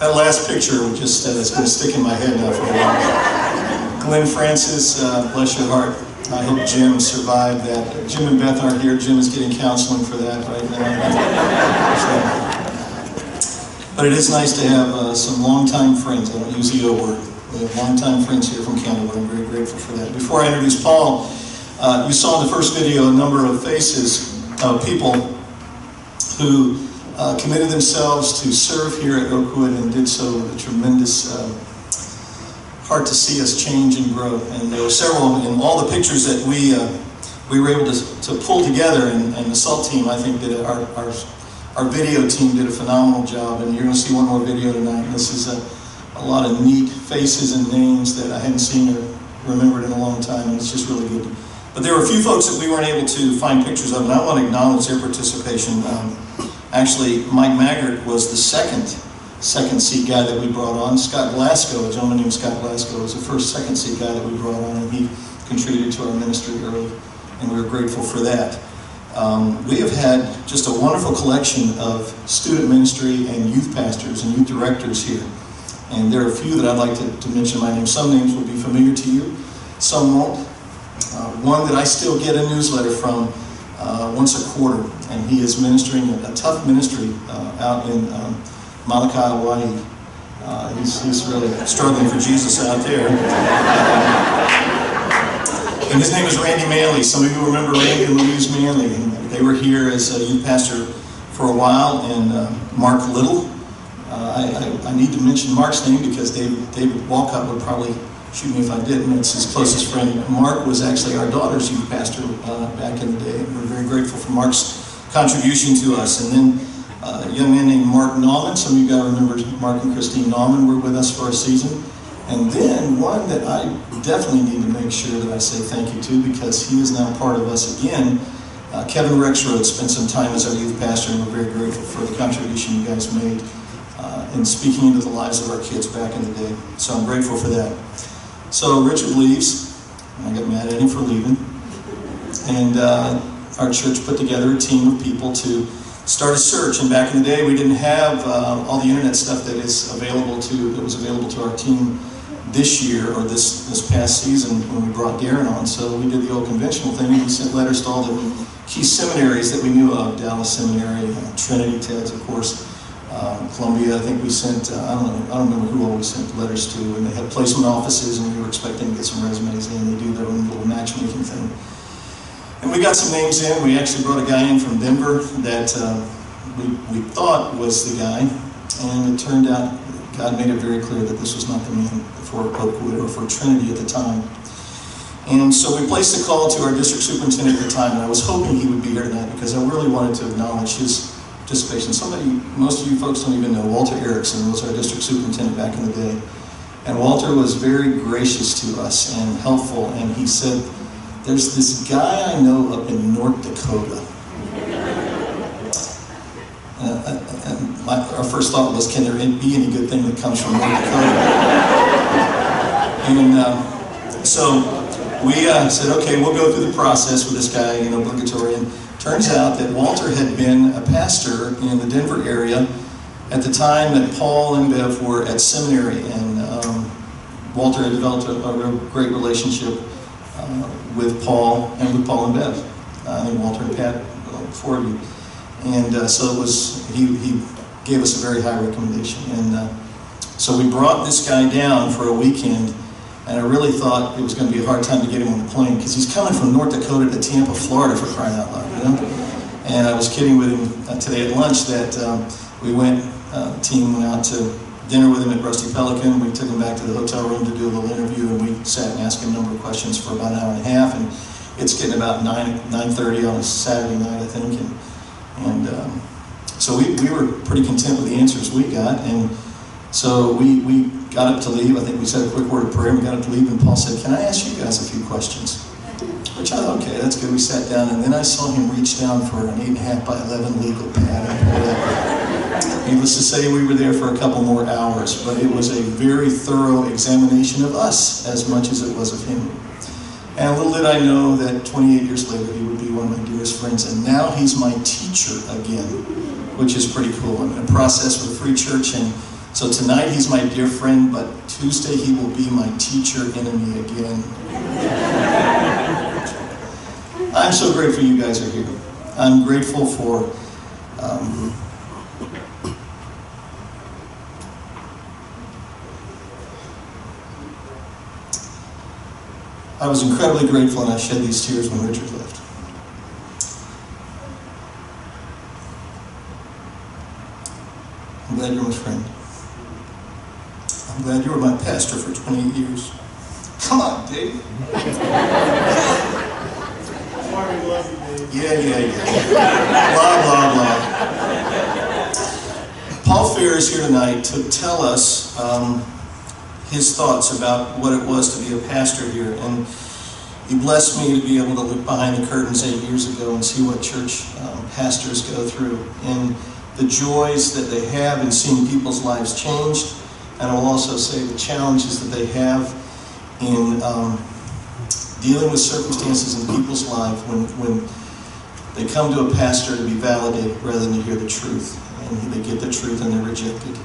That last picture just is going to stick in my head now for a while. Glenn Francis, bless your heart. I hope Jim survived that. Jim and Beth aren't here. Jim is getting counseling for that right now. But it is nice to have some longtime friends. I don't use the O word. We have longtime friends here from Canada. I'm very grateful for that. Before I introduce Paul, you saw in the first video a number of faces of people who committed themselves to serve here at Oakwood and did so with a tremendous heart to see us change and grow. And there were several in all the pictures that we were able to pull together, and the SALT team, I think, did our video team did a phenomenal job. And you're going to see one more video tonight. And this is a lot of neat faces and names that I hadn't seen or remembered in a long time, and it's just really good. But there were a few folks that we weren't able to find pictures of, and I want to acknowledge their participation. Actually, Mike Maggart was the second seat guy that we brought on. Scott Glasgow, a gentleman named Scott Glasgow, was the first second seat guy that we brought on, and he contributed to our ministry early, and we were grateful for that. We have had just a wonderful collection of student ministry and youth pastors and youth directors here. And there are a few that I'd like to mention by name. Some names will be familiar to you, some won't. One that I still get a newsletter from once a quarter, and he is ministering a tough ministry out in Malachi, Hawaii. He's really struggling for Jesus out there. And his name is Randy Manley. Some of you remember Randy and Louise Manley. And they were here as a youth pastor for a while, and Mark Little. I need to mention Mark's name because David Walcott would probably shoot me if I didn't. It's his closest friend. Mark was actually our daughter's youth pastor back in the day. We're very grateful for Mark's contribution to us. And then a young man named Mark Nauman. Some of you guys remember Mark and Christine Nauman were with us for a season. And then one that I definitely need to make sure that I say thank you to, because he is now part of us again. Kevin Rexroad spent some time as our youth pastor, and we're very grateful for the contribution you guys made in speaking into the lives of our kids back in the day. So I'm grateful for that. So Richard leaves, and I got mad at him for leaving. And our church put together a team of people to start a search. And back in the day, we didn't have all the internet stuff that was available to our team this year or this past season when we brought Darren on. So we did the old conventional thing. We sent letters to all the key seminaries that we knew of: Dallas Seminary, Trinity, TEDS, of course. Columbia, I think we sent, I don't remember who all we sent letters to, and they had placement offices, and we were expecting to get some resumes in. They do their own little matchmaking thing. And we got some names in. We actually brought a guy in from Denver that we thought was the guy, and it turned out God made it very clear that this was not the man for Oakwood or for Trinity at the time. And so we placed a call to our district superintendent at the time, and I was hoping he would be here tonight because I really wanted to acknowledge his participation. Most of you folks don't even know, Walter Erickson was our district superintendent back in the day. And Walter was very gracious to us and helpful, and he said, "There's this guy I know up in North Dakota." Our first thought was, can there be any good thing that comes from North Dakota? And so we said, okay, we'll go through the process with this guy, obligatory. And turns out that Walter had been a pastor in the Denver area at the time that Paul and Bev were at seminary, and Walter had developed a real great relationship with Paul and Bev. I think Walter and Pat, four of you. And so it was, he gave us a very high recommendation. And so we brought this guy down for a weekend, and I really thought it was going to be a hard time to get him on the plane because he's coming from North Dakota to Tampa, Florida, for crying out loud, And I was kidding with him today at lunch that the team went out to dinner with him at Rusty Pelican. We took him back to the hotel room to do a little interview, and we sat and asked him a number of questions for about an hour and a half. And it's getting about 9:30 on a Saturday night, I think. And so we were pretty content with the answers we got. And so we got up to leave. I think we said a quick word of prayer, and we got up to leave, and Paul said, "Can I ask you guys a few questions?" Which I thought, okay, that's good. We sat down, and then I saw him reach down for an 8.5 by 11 legal pad. Needless to say, we were there for a couple more hours, but it was a very thorough examination of us as much as it was of him. And little did I know that 28 years later, he would be one of my dearest friends, and now he's my teacher again, which is pretty cool. I'm in a process with Free Church, and So tonight he's my dear friend, but Tuesday he will be my teacher enemy again. I'm so grateful you guys are here. I'm grateful for I was incredibly grateful, and I shed these tears when Richard left. I'm glad you're my friend. I'm glad you were my pastor for 28 years. Come on, Dave. Yeah. Blah, blah, blah. Paul Fair is here tonight to tell us his thoughts about what it was to be a pastor here. And he blessed me to be able to look behind the curtains 8 years ago and see what church pastors go through and the joys that they have in seeing people's lives changed. And I will also say the challenges that they have in dealing with circumstances in people's lives when they come to a pastor to be validated rather than to hear the truth. And they get the truth and they're rejected.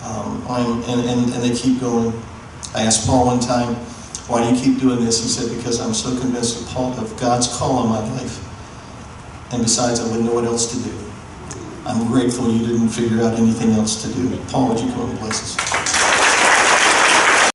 And they keep going. I asked Paul one time, why do you keep doing this? He said, because I'm so convinced of God's call on my life. And besides, I wouldn't know what else to do. I'm grateful you didn't figure out anything else to do. Paul, would you come and bless us?